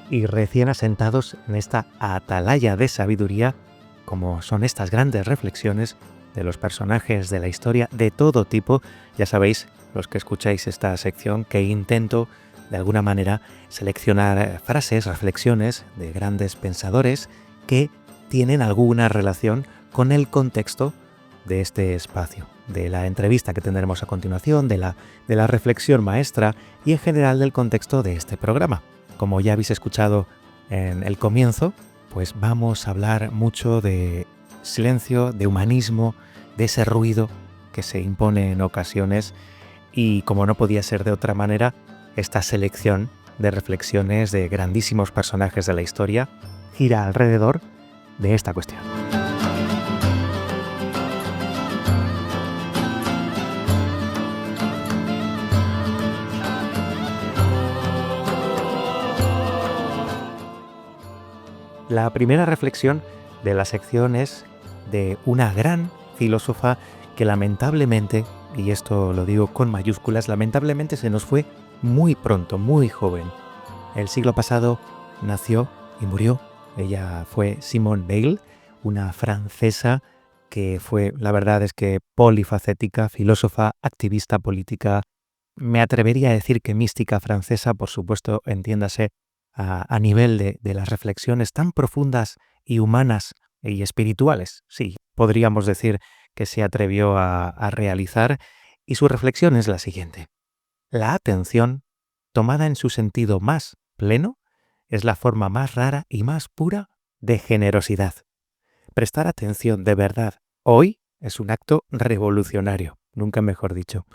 y recién asentados en esta atalaya de sabiduría, como son estas grandes reflexiones de los personajes de la historia de todo tipo. Ya sabéis, los que escucháis esta sección, que intento de alguna manera seleccionar frases, reflexiones de grandes pensadores que tienen alguna relación con el contexto de este espacio, de la entrevista que tendremos a continuación, de la reflexión maestra y en general del contexto de este programa. Como ya habéis escuchado en el comienzo, pues vamos a hablar mucho de silencio, de humanismo, de ese ruido que se impone en ocasiones y, como no podía ser de otra manera, esta selección de reflexiones de grandísimos personajes de la historia gira alrededor de esta cuestión. La primera reflexión de la sección es de una gran filósofa que lamentablemente, y esto lo digo con mayúsculas, lamentablemente se nos fue muy pronto, muy joven. El siglo pasado nació y murió. Ella fue Simone Weil, una francesa que fue, la verdad es que polifacética, filósofa, activista política. Me atrevería a decir que mística francesa, por supuesto, entiéndase, a nivel de las reflexiones tan profundas y humanas y espirituales, sí, podríamos decir que se atrevió a realizar, y su reflexión es la siguiente. La atención, tomada en su sentido más pleno, es la forma más rara y más pura de generosidad. Prestar atención de verdad hoy es un acto revolucionario, nunca mejor dicho.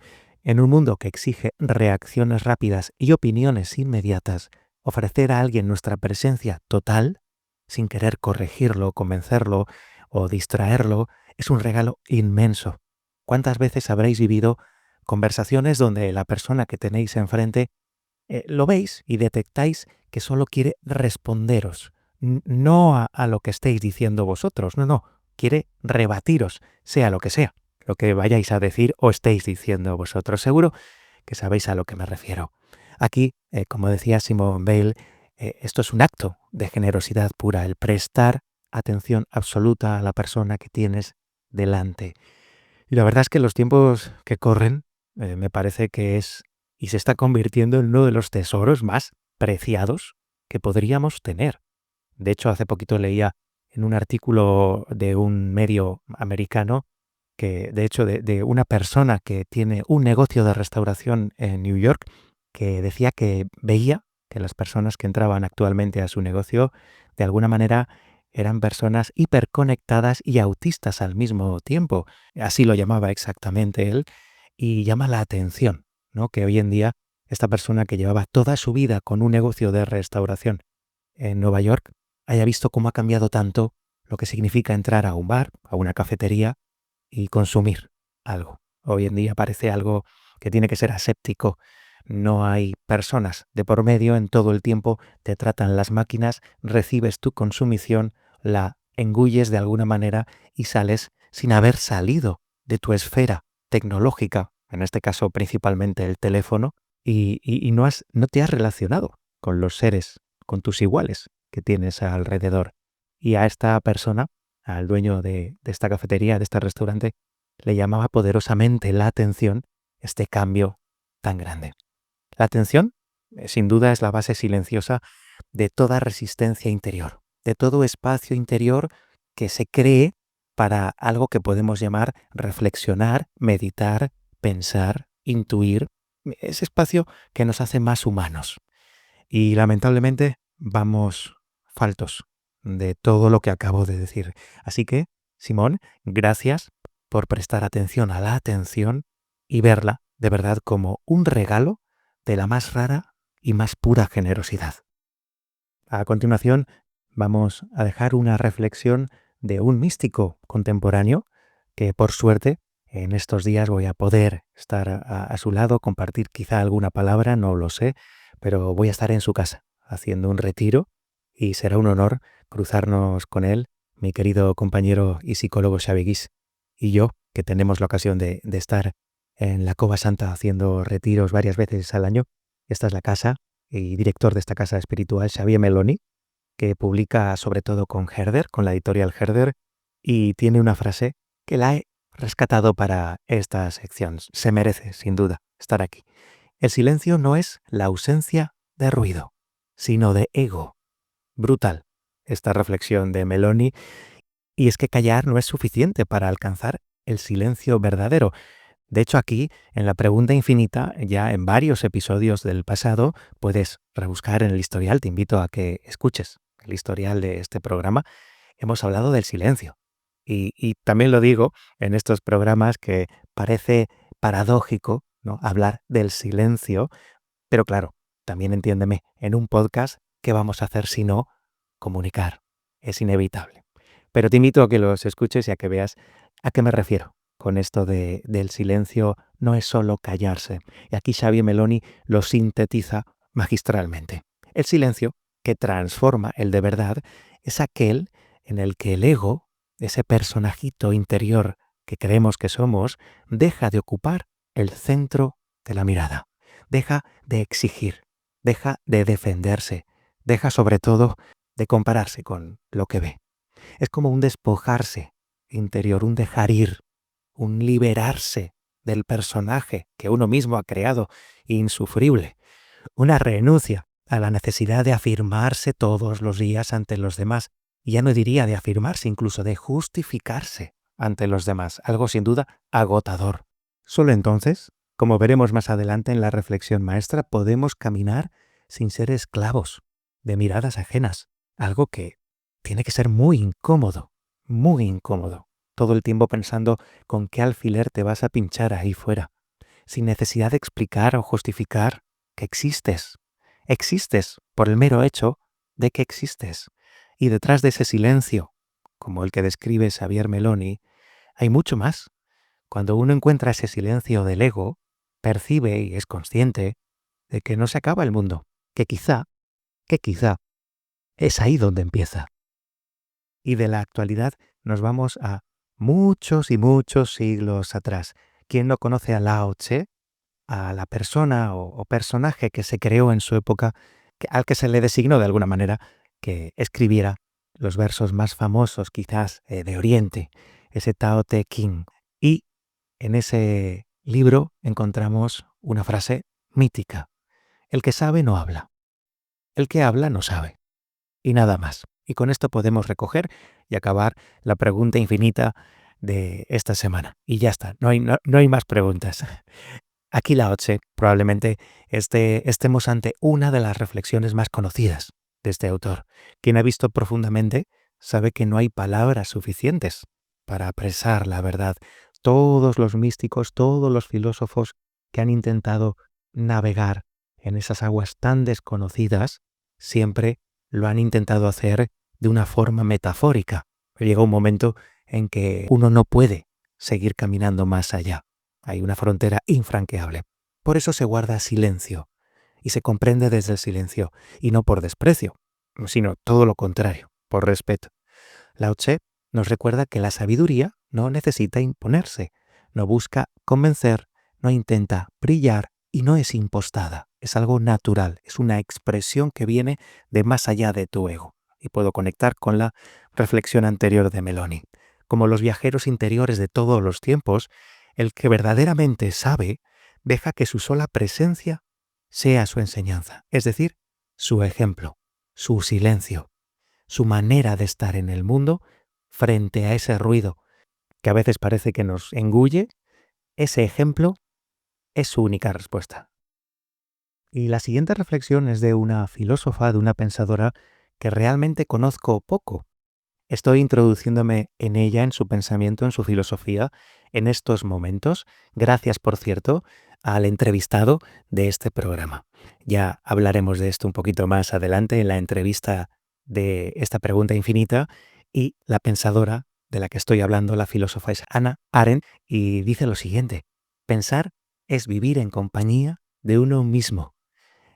En un mundo que exige reacciones rápidas y opiniones inmediatas, ofrecer a alguien nuestra presencia total, sin querer corregirlo, convencerlo o distraerlo, es un regalo inmenso. ¿Cuántas veces habréis vivido conversaciones donde la persona que tenéis enfrente lo veis y detectáis que solo quiere responderos, no a lo que estéis diciendo vosotros, no, quiere rebatiros, sea lo que vayáis a decir o estéis diciendo vosotros? Seguro que sabéis a lo que me refiero. Aquí, como decía Simone Weil, esto es un acto de generosidad pura, el prestar atención absoluta a la persona que tienes delante. Y la verdad es que en los tiempos que corren, me parece que es y se está convirtiendo en uno de los tesoros más preciados que podríamos tener. De hecho, hace poquito leía en un artículo de un medio americano que, de hecho, de una persona que tiene un negocio de restauración en New York, que decía que veía que las personas que entraban actualmente a su negocio, de alguna manera, eran personas hiperconectadas y autistas al mismo tiempo. Así lo llamaba exactamente él, y llama la atención, ¿no?, que hoy en día esta persona que llevaba toda su vida con un negocio de restauración en Nueva York haya visto cómo ha cambiado tanto lo que significa entrar a un bar, a una cafetería y consumir algo. Hoy en día parece algo que tiene que ser aséptico. No hay personas de por medio, en todo el tiempo te tratan las máquinas, recibes tu consumición, la engulles de alguna manera y sales sin haber salido de tu esfera tecnológica, en este caso principalmente el teléfono, y no te has relacionado con los seres, con tus iguales que tienes alrededor. Y a esta persona, al dueño de esta cafetería, de este restaurante, le llamaba poderosamente la atención este cambio tan grande. La atención, sin duda, es la base silenciosa de toda resistencia interior, de todo espacio interior que se cree para algo que podemos llamar reflexionar, meditar, pensar, intuir, ese espacio que nos hace más humanos. Y lamentablemente vamos faltos de todo lo que acabo de decir. Así que, Simón, gracias por prestar atención a la atención y verla de verdad como un regalo de la más rara y más pura generosidad. A continuación, vamos a dejar una reflexión de un místico contemporáneo que, por suerte, en estos días voy a poder estar a su lado, compartir quizá alguna palabra, no lo sé, pero voy a estar en su casa haciendo un retiro y será un honor cruzarnos con él, mi querido compañero y psicólogo Xavi Guix, y yo, que tenemos la ocasión de estar en la Cova Santa haciendo retiros varias veces al año. Esta es la casa y director de esta casa espiritual, Xavier Meloni, que publica sobre todo con Herder, con la editorial Herder, y tiene una frase que la he rescatado para esta sección. Se merece, sin duda, estar aquí. El silencio no es la ausencia de ruido, sino de ego. Brutal esta reflexión de Meloni. Y es que callar no es suficiente para alcanzar el silencio verdadero. De hecho, aquí, en la pregunta infinita, ya en varios episodios del pasado, puedes rebuscar en el historial, te invito a que escuches el historial de este programa, hemos hablado del silencio. Y también lo digo en estos programas que parece paradójico, ¿no?, hablar del silencio, pero claro, también entiéndeme, en un podcast, ¿qué vamos a hacer si no comunicar? Es inevitable. Pero te invito a que los escuches y a que veas a qué me refiero con esto del silencio. No es solo callarse. Y aquí Xavier Meloni lo sintetiza magistralmente. El silencio que transforma el de verdad es aquel en el que el ego, ese personajito interior que creemos que somos, deja de ocupar el centro de la mirada. Deja de exigir, deja de defenderse, deja sobre todo de compararse con lo que ve. Es como un despojarse interior, un dejar ir, un liberarse del personaje que uno mismo ha creado, insufrible, una renuncia a la necesidad de afirmarse todos los días ante los demás. Y ya no diría de afirmarse, incluso de justificarse ante los demás, algo sin duda agotador. Solo entonces, como veremos más adelante en la reflexión maestra, podemos caminar sin ser esclavos de miradas ajenas, algo que tiene que ser muy incómodo, todo el tiempo pensando con qué alfiler te vas a pinchar ahí fuera, sin necesidad de explicar o justificar que existes. Existes por el mero hecho de que existes. Y detrás de ese silencio, como el que describe Xavier Meloni, hay mucho más. Cuando uno encuentra ese silencio del ego, percibe y es consciente de que no se acaba el mundo, que quizá es ahí donde empieza. Y de la actualidad nos vamos a muchos y muchos siglos atrás. ¿Quién no conoce a Lao Tse? A la persona o personaje que se creó en su época, al que se le designó de alguna manera que escribiera los versos más famosos quizás de Oriente, ese Tao Te Ching. Y en ese libro encontramos una frase mítica: el que sabe no habla, el que habla no sabe, y nada más. Y con esto podemos recoger y acabar la pregunta infinita de esta semana. Y ya está, no hay más preguntas. Aquí Lao Tse probablemente estemos ante una de las reflexiones más conocidas de este autor. Quien ha visto profundamente sabe que no hay palabras suficientes para apresar la verdad. Todos los místicos, todos los filósofos que han intentado navegar en esas aguas tan desconocidas, siempre lo han intentado hacer de una forma metafórica. Llega un momento en que uno no puede seguir caminando más allá. Hay una frontera infranqueable. Por eso se guarda silencio y se comprende desde el silencio, y no por desprecio, sino todo lo contrario, por respeto. Lao Tse nos recuerda que la sabiduría no necesita imponerse, no busca convencer, no intenta brillar y no es impostada. Es algo natural, es una expresión que viene de más allá de tu ego. Y puedo conectar con la reflexión anterior de Meloni. Como los viajeros interiores de todos los tiempos, el que verdaderamente sabe deja que su sola presencia sea su enseñanza, es decir, su ejemplo, su silencio, su manera de estar en el mundo frente a ese ruido que a veces parece que nos engulle. Ese ejemplo es su única respuesta. Y la siguiente reflexión es de una filósofa, de una pensadora que realmente conozco poco. Estoy introduciéndome en ella, en su pensamiento, en su filosofía, en estos momentos. Gracias, por cierto, al entrevistado de este programa. Ya hablaremos de esto un poquito más adelante en la entrevista de esta pregunta infinita. Y la pensadora de la que estoy hablando, la filósofa, es Hannah Arendt, y dice lo siguiente: pensar es vivir en compañía de uno mismo.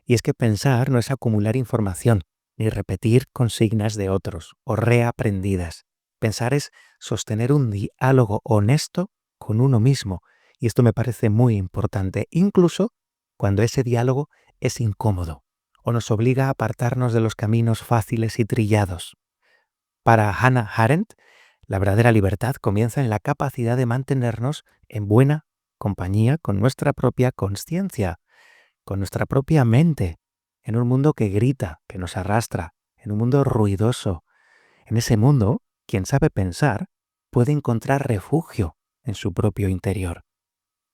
Y es que pensar no es acumular información, ni repetir consignas de otros o reaprendidas. Pensar es sostener un diálogo honesto con uno mismo. Y esto me parece muy importante, incluso cuando ese diálogo es incómodo, o nos obliga a apartarnos de los caminos fáciles y trillados. Para Hannah Arendt, la verdadera libertad comienza en la capacidad de mantenernos en buena compañía con nuestra propia consciencia, con nuestra propia mente, en un mundo que grita, que nos arrastra, en un mundo ruidoso. En ese mundo, quien sabe pensar puede encontrar refugio en su propio interior.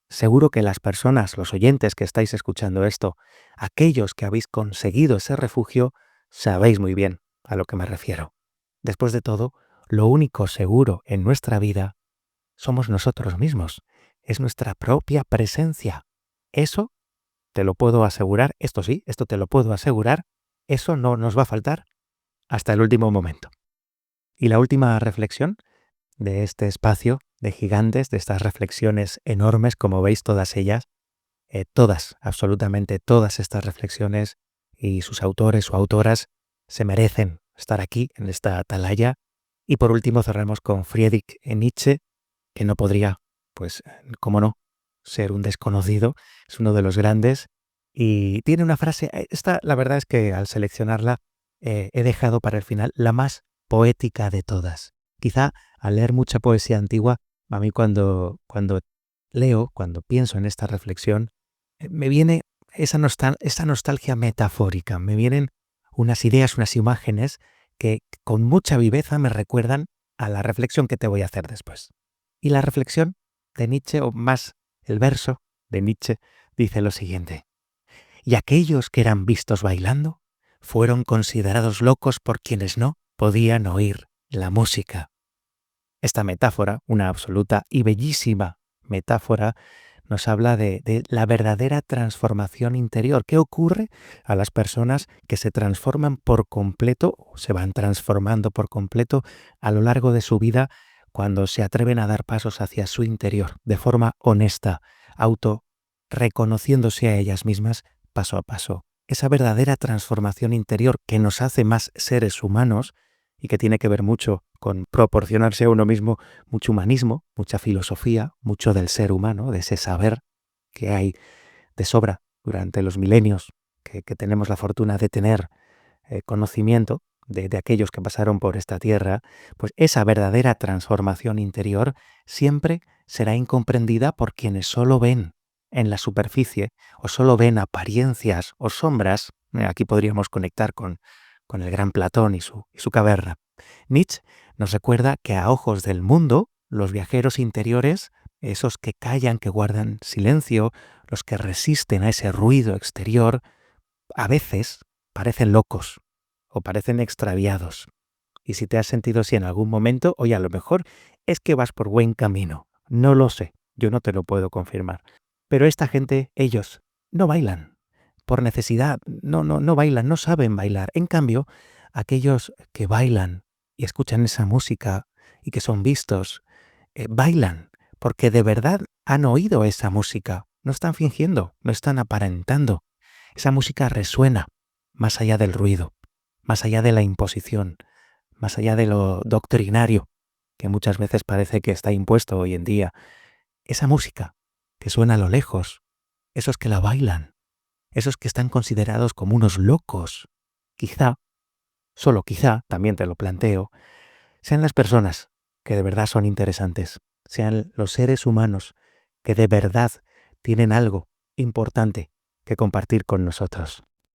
Seguro que las personas, los oyentes que estáis escuchando esto, aquellos que habéis conseguido ese refugio, sabéis muy bien a lo que me refiero. Después de todo, lo único seguro en nuestra vida somos nosotros mismos. Es nuestra propia presencia. Eso te lo puedo asegurar, esto sí, esto te lo puedo asegurar, eso no nos va a faltar hasta el último momento. Y la última reflexión de este espacio de gigantes, de estas reflexiones enormes, como veis todas ellas, todas, absolutamente todas estas reflexiones y sus autores o autoras se merecen estar aquí en esta atalaya. Y por último cerramos con Friedrich Nietzsche, que no podría, pues, cómo no, ser un desconocido, es uno de los grandes y tiene una frase, esta la verdad es que al seleccionarla he dejado para el final la más poética de todas. Quizá al leer mucha poesía antigua, a mí cuando leo, cuando pienso en esta reflexión, me viene esa nostalgia metafórica, me vienen unas ideas, unas imágenes que con mucha viveza me recuerdan a la reflexión que te voy a hacer después. Y la reflexión de Nietzsche, o más el verso de Nietzsche, dice lo siguiente: y aquellos que eran vistos bailando fueron considerados locos por quienes no podían oír la música. Esta metáfora, una absoluta y bellísima metáfora, nos habla de la verdadera transformación interior. ¿Qué ocurre a las personas que se transforman por completo, o se van transformando por completo a lo largo de su vida cuando se atreven a dar pasos hacia su interior de forma honesta, reconociéndose a ellas mismas paso a paso? Esa verdadera transformación interior que nos hace más seres humanos y que tiene que ver mucho con proporcionarse a uno mismo mucho humanismo, mucha filosofía, mucho del ser humano, de ese saber que hay de sobra durante los milenios, que tenemos la fortuna de tener conocimiento de aquellos que pasaron por esta tierra. Pues esa verdadera transformación interior siempre será incomprendida por quienes solo ven en la superficie o solo ven apariencias o sombras. Aquí podríamos conectar con el gran Platón y su caverna. Nietzsche nos recuerda que a ojos del mundo, los viajeros interiores, esos que callan, que guardan silencio, los que resisten a ese ruido exterior, a veces parecen locos o parecen extraviados. Y si te has sentido así en algún momento, oye, a lo mejor es que vas por buen camino. No lo sé, yo no te lo puedo confirmar. Pero esta gente, ellos, no bailan. Por necesidad, no bailan, no saben bailar. En cambio, aquellos que bailan y escuchan esa música y que son vistos, bailan porque de verdad han oído esa música. No están fingiendo, no están aparentando. Esa música resuena más allá del ruido, más allá de la imposición, más allá de lo doctrinario, que muchas veces parece que está impuesto hoy en día. Esa música que suena a lo lejos, esos que la bailan, esos que están considerados como unos locos, quizá, solo quizá, también te lo planteo, sean las personas que de verdad son interesantes, sean los seres humanos que de verdad tienen algo importante que compartir con nosotros.